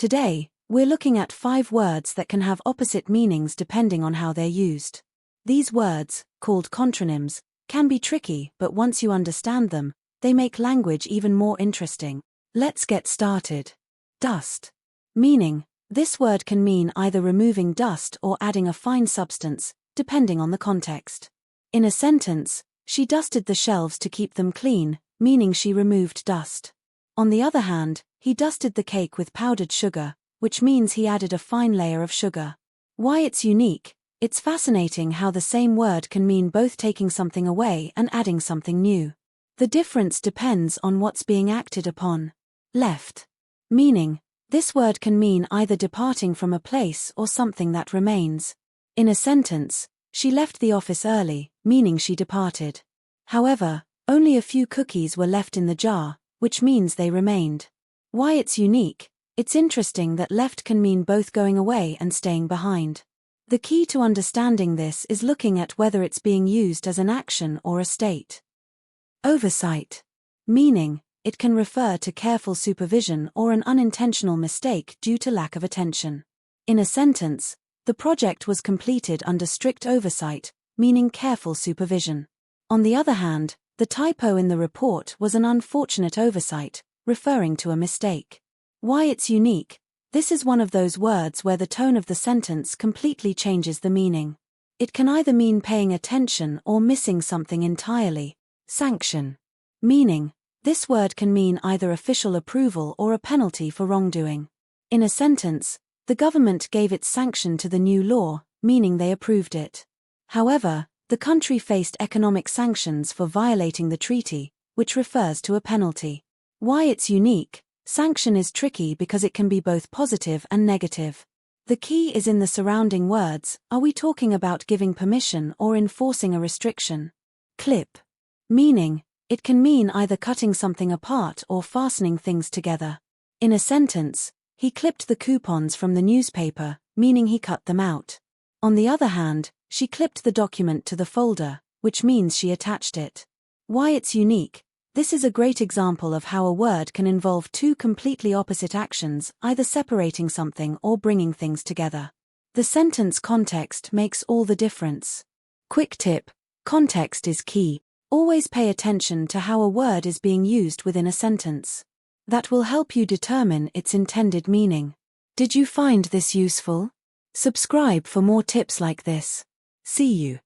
Today, we're looking at 5 words that can have opposite meanings depending on how they're used. These words, called contronyms, can be tricky, but once you understand them, they make language even more interesting. Let's get started. Dust. Meaning: this word can mean either removing dust or adding a fine substance, depending on the context. In a sentence, she dusted the shelves to keep them clean, meaning she removed dust. On the other hand, he dusted the cake with powdered sugar, which means he added a fine layer of sugar. Why it's unique? It's fascinating how the same word can mean both taking something away and adding something new. The difference depends on what's being acted upon. Left. Meaning: this word can mean either departing from a place or something that remains. In a sentence, she left the office early, meaning she departed. However, only a few cookies were left in the jar, which means they remained. Why it's unique? It's interesting that left can mean both going away and staying behind. The key to understanding this is looking at whether it's being used as an action or a state. Oversight. Meaning: it can refer to careful supervision or an unintentional mistake due to lack of attention. In a sentence, the project was completed under strict oversight, meaning careful supervision. On the other hand, the typo in the report was an unfortunate oversight, referring to a mistake. Why it's unique? This is one of those words where the tone of the sentence completely changes the meaning. It can either mean paying attention or missing something entirely. Sanction. Meaning: this word can mean either official approval or a penalty for wrongdoing. In a sentence, the government gave its sanction to the new law, meaning they approved it. However, the country faced economic sanctions for violating the treaty, which refers to a penalty. Why it's unique? Sanction is tricky because it can be both positive and negative. The key is in the surrounding words. Are we talking about giving permission or enforcing a restriction? Clip. Meaning: it can mean either cutting something apart or fastening things together. In a sentence, he clipped the coupons from the newspaper, meaning he cut them out. On the other hand, she clipped the document to the folder, which means she attached it. Why it's unique? This is a great example of how a word can involve 2 completely opposite actions, either separating something or bringing things together. The sentence context makes all the difference. Quick tip: context is key. Always pay attention to how a word is being used within a sentence. That will help you determine its intended meaning. Did you find this useful? Subscribe for more tips like this. See you.